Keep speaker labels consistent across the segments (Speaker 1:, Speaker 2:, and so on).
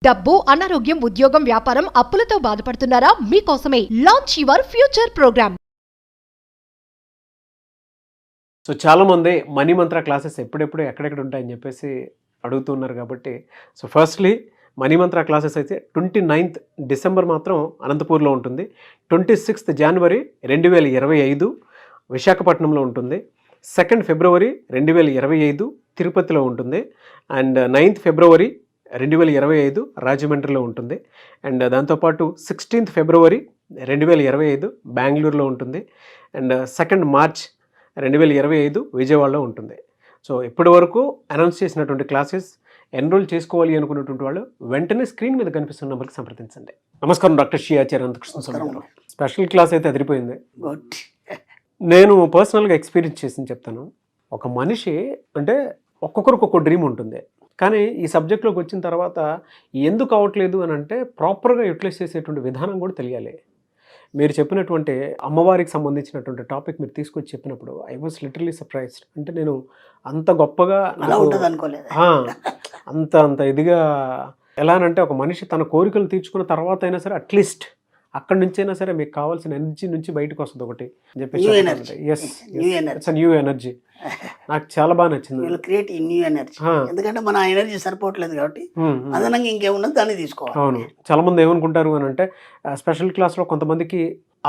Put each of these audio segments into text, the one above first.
Speaker 1: డబ్బు, అనారోగ్యం, ఉద్యోగం, వ్యాపారం, అప్పులతో బాధపడుతున్నారా? మీకోసమే launch your future program.
Speaker 2: So చాలామంది మనీ మంత్ర క్లాసెస్ ఎప్పుడెప్పుడు ఎక్కడెక్కడ ఉంటాయని చెప్పేసి అడుగుతున్నారు కాబట్టి so firstly money mantra classes అయితే 29th డిసెంబర్ మాత్రం అనంతపూర్లో ఉంటుంది. 26th జనవరి 2025 విశాఖపట్నంలో ఉంటుంది. 2nd ఫిబ్రవరి 2025 తిరుపతిలో ఉంటుంది. అండ్ 9th ఫిబ్రవరి 2025 రాజమండ్రిలో ఉంటుంది. అండ్ దాంతోపాటు 16th ఫిబ్రవరి 2025 బెంగళూరులో ఉంటుంది. అండ్ 2nd మార్చ్ 2025 విజయవాడలో ఉంటుంది. సో ఇప్పటి వరకు అనౌన్స్ చేసినటువంటి క్లాసెస్ ఎన్రోల్ చేసుకోవాలి అనుకున్నటువంటి వాళ్ళు వెంటనే స్క్రీన్ మీద కనిపిస్తున్న నెంబర్కి సంప్రదించండి. నమస్కారం డాక్టర్ శ్రీ ఆచార్య అనంతకృష్ణ స్వామి గారు. స్పెషల్ క్లాస్ అయితే అదిరిపోయింది. నేను పర్సనల్గా ఎక్స్పీరియన్స్ చేసింది చెప్తాను. ఒక మనిషి అంటే ఒక్కొక్కరికి ఒక్కొక్క డ్రీమ్ ఉంటుంది. కానీ ఈ సబ్జెక్ట్లోకి వచ్చిన తర్వాత ఎందుకు అవ్వట్లేదు అని అంటే ప్రాపర్గా యూటిలైజ్ చేసేటువంటి విధానం కూడా తెలియాలి. మీరు చెప్పినటువంటి అమ్మవారికి సంబంధించినటువంటి టాపిక్ మీరు తీసుకొచ్చి చెప్పినప్పుడు ఐ వాజ్ లిటరలీ సర్ప్రైజ్డ్. అంటే నేను అంత గొప్పగా అంత ఇదిగా ఎలానంటే ఒక మనిషి తన కోరికలు తీర్చుకున్న తర్వాత అయినా సరే అట్లీస్ట్ అక్కడి నుంచి అయినా సరే మీకు కావాల్సిన ఎనర్జీ నుంచి బయటకు వస్తుంది ఒకటి అని చెప్పేసి న్యూ ఎనర్జీ నాకు చాలా బాగా నచ్చింది.
Speaker 3: క్రియేట్ న్యూ ఎనర్జీ, ఎందుకంటే మన ఎనర్జీ సరిపోవట్లేదు కాబట్టి అదనంగా ఇంకేమున్నది దాన్ని తీసుకోవాలి.
Speaker 2: అవును, చాలా మంది ఏమనుకుంటారు అని అంటే స్పెషల్ క్లాస్లో కొంతమందికి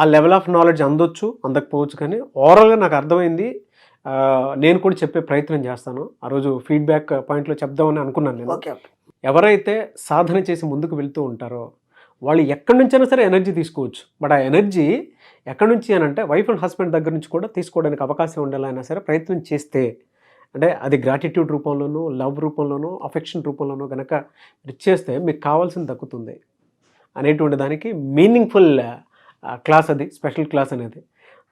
Speaker 2: ఆ లెవెల్ ఆఫ్ నాలెడ్జ్ అందొచ్చు అందకపోవచ్చు, కానీ ఓవరాల్గా నాకు అర్థమైంది. నేను కూడా చెప్పే ప్రయత్నం చేస్తాను. ఆ రోజు ఫీడ్బ్యాక్ పాయింట్లో చెప్దామని అనుకున్నాను నేను. ఎవరైతే సాధన చేసి ముందుకు వెళ్తూ ఉంటారో వాళ్ళు ఎక్కడి నుంచైనా సరే ఎనర్జీ తీసుకోవచ్చు. బట్ ఆ ఎనర్జీ ఎక్కడి నుంచి అని అంటే వైఫ్ అండ్ హస్బెండ్ దగ్గర నుంచి కూడా తీసుకోవడానికి అవకాశం ఉండాలైనా సరే ప్రయత్నం చేస్తే, అంటే అది గ్రాటిట్యూడ్ రూపంలోనూ, లవ్ రూపంలోనూ, అఫెక్షన్ రూపంలోనూ కనుక చేస్తే మీకు కావాల్సింది దక్కుతుంది అనేటువంటి దానికి మీనింగ్ఫుల్ క్లాస్ అది, స్పెషల్ క్లాస్ అనేది.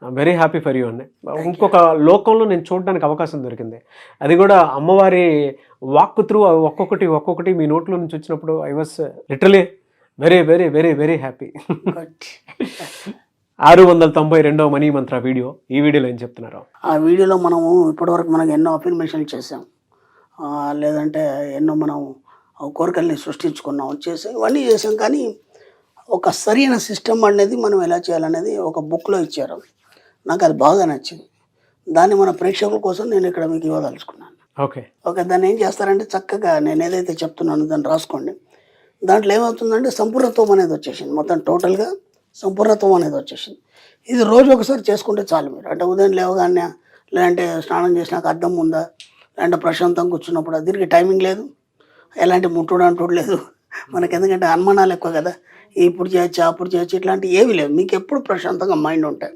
Speaker 2: వెరీ హ్యాపీ ఫర్ యూ అండి. ఇంకొక లోకంలో నేను చూడడానికి అవకాశం దొరికింది. అది కూడా అమ్మవారి వాక్ త్రూ ఒక్కొక్కటి మీ నోట్లో నుంచి వచ్చినప్పుడు I was literally very very very very happy. 692వ మనీ మంత్ర వీడియో. ఈ వీడియోలో ఏం చెప్తున్నారు?
Speaker 3: ఆ వీడియోలో మనము ఇప్పటివరకు మనకు ఎన్నో అఫర్మేషన్లు చేసాం, లేదంటే ఎన్నో మనం కోరికల్ని సృష్టించుకున్నాం, ఇవన్నీ చేసాం. కానీ ఒక సరైన సిస్టమ్ అనేది మనం ఎలా చేయాలనేది ఒక బుక్లో ఇచ్చారు. నాకు అది బాగా నచ్చింది. దాన్ని మన ప్రేక్షకుల కోసం నేను ఇక్కడ మీకు ఇవ్వదలుచుకున్నాను.
Speaker 2: ఓకే,
Speaker 3: దాన్ని ఏం చేస్తారంటే చక్కగా నేను ఏదైతే చెప్తున్నానో దాన్ని రాసుకోండి. దాంట్లో ఏమవుతుందంటే సంపూర్ణత్వం అనేది వచ్చేసింది. మొత్తం టోటల్గా సంపూర్ణత్వం అనేది వచ్చేసింది. ఇది రోజు ఒకసారి చేసుకుంటే చాలు. మీరు అంటే ఉదయం లేవగానే, లేదంటే స్నానం చేసినాక అద్దం ఉందా, లేదంటే ప్రశాంతంగా కూర్చున్నప్పుడు, దీనికి టైమింగ్ లేదు, ఎలాంటి ముట్టుడు అంటుడు లేదు మనకి. ఎందుకంటే అనుమానాలు ఎక్కువ కదా, ఇప్పుడు చేయొచ్చు అప్పుడు చేయొచ్చు ఇట్లాంటివి ఏవి లేవు. మీకు ఎప్పుడు ప్రశాంతంగా మైండ్ ఉంటాయి,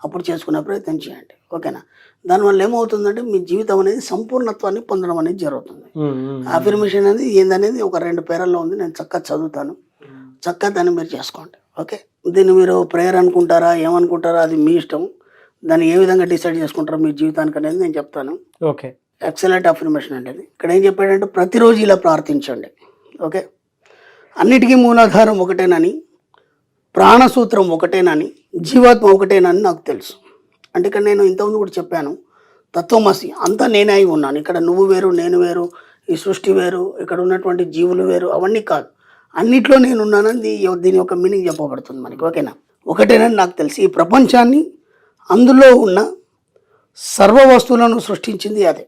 Speaker 3: అప్పుడు చేసుకునే ప్రయత్నం చేయండి. ఓకేనా? దానివల్ల ఏమవుతుందంటే మీ జీవితం అనేది సంపూర్ణత్వాన్ని పొందడం అనేది జరుగుతుంది. అఫర్మేషన్ అనేది ఏందనేది ఒక 2 పేరాల్లో ఉంది, నేను చక్కగా చదువుతాను. చక్కగా దాన్ని మీరు చేసుకోండి. ఓకే, దీన్ని మీరు ప్రేయర్ అనుకుంటారా ఏమనుకుంటారా అది మీ ఇష్టం. దాన్ని ఏ విధంగా డిసైడ్ చేసుకుంటారో మీ జీవితానికి అనేది నేను చెప్తాను.
Speaker 2: ఓకే,
Speaker 3: ఎక్సలెంట్ అఫర్మేషన్ అనేది. ఇక్కడ ఏం చెప్పాడంటే ప్రతిరోజు ఇలా ప్రార్థించండి. ఓకే, అన్నిటికీ మూలాధారం ఒకటేనని, ప్రాణసూత్రం ఒకటేనని, జీవాత్మ ఒకటేనని నాకు తెలుసు. అంటే ఇక్కడ నేను ఇంతకుముందు కూడా చెప్పాను, తత్వమసి అంతా నేనే అయి ఉన్నాను. ఇక్కడ నువ్వు వేరు, నేను వేరు, ఈ సృష్టి వేరు, ఇక్కడ ఉన్నటువంటి జీవులు వేరు, అవన్నీ కాదు, అన్నిట్లో నేను ఉన్నానని దీని యొక్క మీనింగ్ చెప్పబడుతుంది మనకి. ఓకేనా? ఒకటేనని నాకు తెలిసి ఈ ప్రపంచాన్ని, అందులో ఉన్న సర్వ వస్తువులను సృష్టించింది అదే.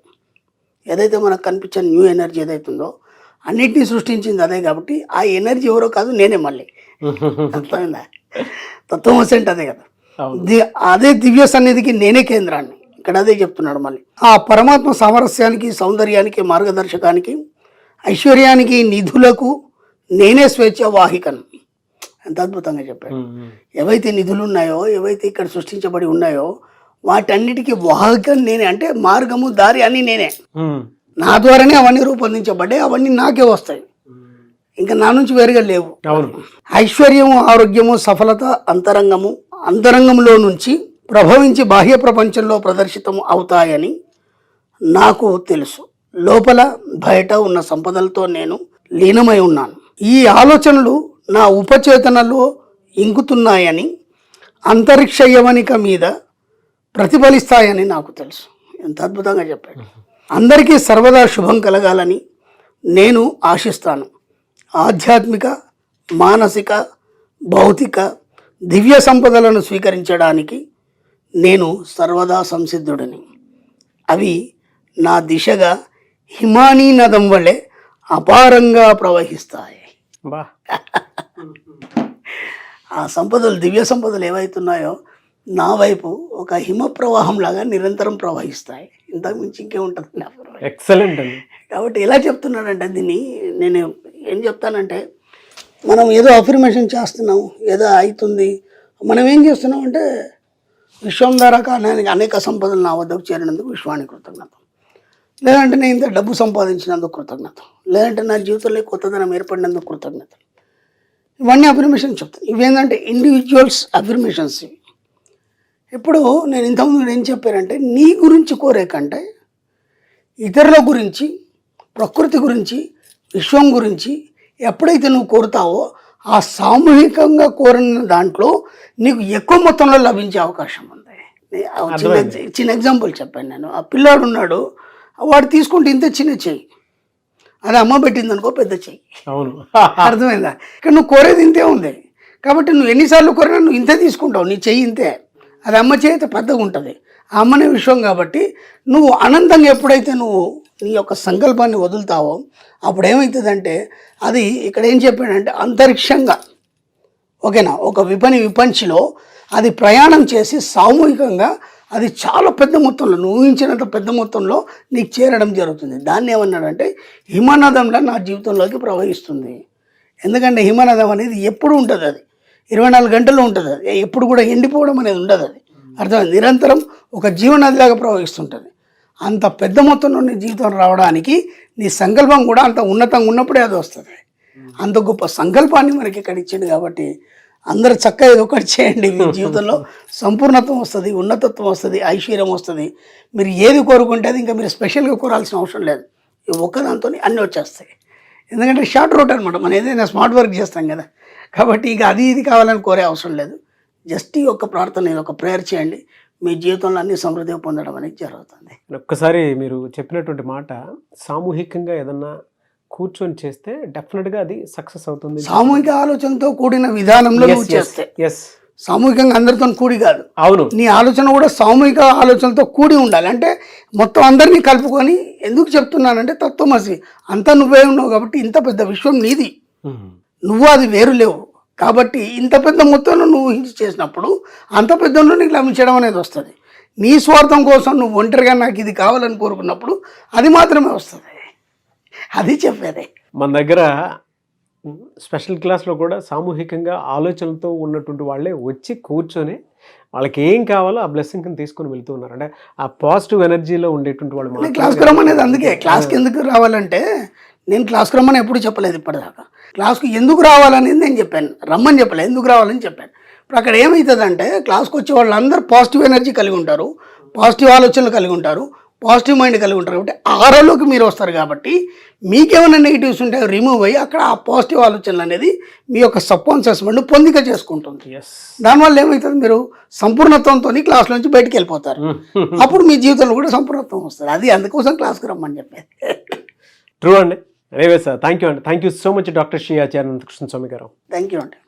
Speaker 3: ఏదైతే మనకు కనిపించే న్యూ ఎనర్జీ ఏదైతుందో అన్నిటినీ సృష్టించింది అదే. కాబట్టి ఆ ఎనర్జీ ఎవరో కాదు, నేనే. మళ్ళీ అర్థమైందా? తత్వమసి అంటే అదే కదా, అదే దివ్య సన్నిధికి నేనే కేంద్రాన్ని. ఇక్కడ అదే చెప్తున్నాడు. మళ్ళీ ఆ పరమాత్మ సామరస్యానికి, సౌందర్యానికి, మార్గదర్శకానికి, ఐశ్వర్యానికి, నిధులకు నేనే స్వేచ్ఛ వాహికను. ఎంత అద్భుతంగా చెప్పాడు. ఏవైతే నిధులు ఉన్నాయో, ఏవైతే ఇక్కడ సృష్టించబడి ఉన్నాయో వాటన్నిటికీ వాహకం నేనే. అంటే మార్గము, దారి అన్నీ నేనే. నా ద్వారానే అవన్నీ రూపొందించబడ్డాయి, అవన్నీ నాకే వస్తాయి, ఇంకా నా నుంచి వేరుగా లేవు. ఐశ్వర్యము, ఆరోగ్యము, సఫలత అంతరంగంలో నుంచి ప్రభవించి బాహ్య ప్రపంచంలో ప్రదర్శితం అవుతాయని నాకు తెలుసు. లోపల బయట ఉన్న సంపదలతో నేను లీనమై ఉన్నాను. ఈ ఆలోచనలు నా ఉపచేతనలో ఇంకుతున్నాయని, అంతరిక్ష యవనిక మీద ప్రతిఫలిస్తాయని నాకు తెలుసు. ఎంత అద్భుతంగా చెప్పాడు. అందరికీ సర్వదా శుభం కలగాలని నేను ఆశిస్తాను. ఆధ్యాత్మిక, మానసిక, భౌతిక, దివ్య సంపదలను స్వీకరించడానికి నేను సర్వదా సంసిద్ధుడిని. అవి నా దిశగా హిమానీ నదం వలె అపారంగా ప్రవహిస్తాయి.
Speaker 2: బా
Speaker 3: ఆ సంపదలు, దివ్య సంపదలు ఏవైతున్నాయో నా వైపు ఒక హిమ ప్రవాహం లాగా నిరంతరం ప్రవహిస్తాయి. ఇంతకు మించి ఇంకేముంటుంది నా ప్రవాహం.
Speaker 2: ఎక్సలెంట్ అండి.
Speaker 3: కాబట్టి ఎలా చెప్తున్నానంటే దీన్ని నేను ఏం చెప్తానంటే, మనం ఏదో అఫర్మేషన్ చేస్తున్నాం, ఏదో అవుతుంది, మనం ఏం చేస్తున్నాం అంటే విశ్వం ద్వారా కారణానికి అనేక సంపదలు నా వద్దకు చేరినందుకు విశ్వానికి కృతజ్ఞత, లేదంటే నేను ఇంత డబ్బు సంపాదించినందుకు కృతజ్ఞత, లేదంటే నా జీవితంలో కొత్తదనం ఏర్పడినందుకు కృతజ్ఞత. ఇవన్నీ అఫర్మేషన్ చెప్తాను. ఇవేంటంటే ఇండివిజువల్స్ అఫర్మేషన్స్ ఇవి. ఇప్పుడు నేను ఇంతకుముందు ఏం చెప్పానంటే, నీ గురించి కోరే కంటే ఇతరుల గురించి, ప్రకృతి గురించి, విశ్వం గురించి ఎప్పుడైతే నువ్వు కోరుతావో ఆ సామూహికంగా కోరిన దాంట్లో నీకు ఎక్కువ మొత్తంలో లభించే అవకాశం ఉంది. చిన్న ఎగ్జాంపుల్ చెప్పాను నేను. ఆ పిల్లాడు ఉన్నాడు, వాడు తీసుకుంటే ఇంత చిన్న చెయ్యి, అది అమ్మ పెట్టింది అనుకో పెద్ద చెయ్యి.
Speaker 2: అవును.
Speaker 3: అర్థమైందా? ఇక్కడ నువ్వు కోరేది ఇంతే ఉంది కాబట్టి నువ్వు ఎన్నిసార్లు కోరినా నువ్వు ఇంతే తీసుకుంటావు, నీ చెయ్యి ఇంతే. అది అమ్మ చేత పెద్దగా ఉంటుంది, ఆ అమ్మనే విశ్వం. కాబట్టి నువ్వు అనంతంగా ఎప్పుడైతే నువ్వు నీ యొక్క సంకల్పాన్ని వదులుతావో అప్పుడు ఏమవుతుందంటే, అది ఇక్కడ ఏం చెప్పాడంటే అంతరిక్షంగా, ఓకేనా, ఒక విపంచిలో అది ప్రయాణం చేసి సామూహికంగా అది చాలా పెద్ద మొత్తంలో, నువ్వు ఊహించినంత పెద్ద మొత్తంలో నీకు చేరడం జరుగుతుంది. దాన్ని ఏమన్నాడంటే హిమనదంలా నా జీవితంలోకి ప్రవహిస్తుంది. ఎందుకంటే హిమనదం అనేది ఎప్పుడు ఉంటుంది, అది 24 గంటలు ఉంటుంది, అది ఎప్పుడు కూడా ఎండిపోవడం అనేది ఉండదు. అది అర్థమైంది, నిరంతరం ఒక జీవనదిలాగా ప్రవహిస్తుంటుంది. అంత పెద్ద మొత్తంలో నీ జీవితం రావడానికి నీ సంకల్పం కూడా అంత ఉన్నతంగా ఉన్నప్పుడే అది వస్తుంది. అంత గొప్ప సంకల్పాన్ని మనకి ఇక్కడ ఇచ్చింది. కాబట్టి అందరూ చక్కగా ఇది ఒకటి చేయండి, మీ జీవితంలో సంపూర్ణత్వం వస్తుంది, ఉన్నతత్వం వస్తుంది, ఐశ్వర్యం వస్తుంది. మీరు ఏది కోరుకుంటే అది ఇంకా మీరు స్పెషల్గా కోరాల్సిన అవసరం లేదు. ఈ ఒక్కదాంతో అన్నీ వచ్చేస్తాయి. ఎందుకంటే షార్ట్ రూట్ అనమాట, మనం ఏదైనా స్మార్ట్ వర్క్ చేస్తాం కదా. కాబట్టి ఇక అది ఇది కావాలని కోరే అవసరం లేదు. జస్ట్ ఈ యొక్క ప్రార్థన, ఒక ప్రేయర్ చేయండి, మీ జీవితంలో అన్ని సమృద్ధిగా పొందడం అనేది జరుగుతుంది.
Speaker 2: ఒక్కసారి మీరు చెప్పినటువంటి మాట, సామూహికంగా ఏదన్నా కూర్చొని చేస్తే డెఫినెట్గా అది సక్సెస్ అవుతుంది.
Speaker 3: సామూహిక ఆలోచనతో కూడిన విధానంలో నువ్వు చేస్తే, సామూహికంగా అందరితో కూడి కాదు,
Speaker 2: అవును,
Speaker 3: నీ ఆలోచన కూడా సామూహిక ఆలోచనతో కూడి ఉండాలి. అంటే మొత్తం అందరినీ కలుపుకొని, ఎందుకు చెప్తున్నానంటే తత్వమసి అంతా నువ్వే ఉన్నావు కాబట్టి ఇంత పెద్ద విశ్వం నీది, నువ్వు అది వేరు లేవు. కాబట్టి ఇంత పెద్ద మొత్తంలో నువ్వు ఊహించి చేసినప్పుడు అంత పెద్దలో నీకు లభించడం అనేది వస్తుంది. నీ స్వార్థం కోసం నువ్వు ఒంటరిగా నాకు ఇది కావాలని కోరుకున్నప్పుడు అది మాత్రమే వస్తుంది. అది చెప్పేది.
Speaker 2: మన దగ్గర స్పెషల్ క్లాస్లో కూడా సామూహికంగా ఆలోచనలతో ఉన్నటువంటి వాళ్ళే వచ్చి కూర్చొని వాళ్ళకి ఏం కావాలో ఆ బ్లెస్సింగ్ని తీసుకొని వెళ్తూ ఉన్నారు. అంటే ఆ పాజిటివ్ ఎనర్జీలో ఉండేటువంటి వాళ్ళు
Speaker 3: క్లాస్కి రమ్మనేది. అందుకే క్లాస్కి ఎందుకు రావాలంటే, నేను క్లాస్కి రమ్మని ఎప్పుడు చెప్పలేదు ఇప్పటిదాకా. క్లాస్కి ఎందుకు రావాలనేది నేను చెప్పాను, రమ్మని చెప్పలేదు, ఎందుకు రావాలని చెప్పాను. ఇప్పుడు అక్కడ ఏమవుతుందంటే, క్లాస్కి వచ్చే వాళ్ళందరూ పాజిటివ్ ఎనర్జీ కలిగి ఉంటారు, పాజిటివ్ ఆలోచనలు కలిగి ఉంటారు, పాజిటివ్ మైండ్ కలిగి ఉంటారు. కాబట్టి ఆరోలోకి మీరు వస్తారు. కాబట్టి మీకేమైనా నెగిటివ్స్ ఉంటే రిమూవ్ అయ్యి అక్కడ ఆ పాజిటివ్ ఆలోచనలు అనేది మీ యొక్క సబ్కాన్షియస్ మైండ్ పొందిక చేసుకుంటుంది. దానివల్ల ఏమవుతుంది, మీరు సంపూర్ణత్వంతో క్లాస్ నుంచి బయటకు వెళ్ళిపోతారు. అప్పుడు మీ జీవితంలో కూడా సంపూర్ణత్వం వస్తుంది. అది అందుకోసం క్లాస్కి రమ్మని చెప్పేది.
Speaker 2: ట్రూ అండి. ఎనీవే సార్, థ్యాంక్ యూ అండి. Thank you so much doctor Shri Acharya Anantakrishna Swami garu.
Speaker 3: Thank you అండి.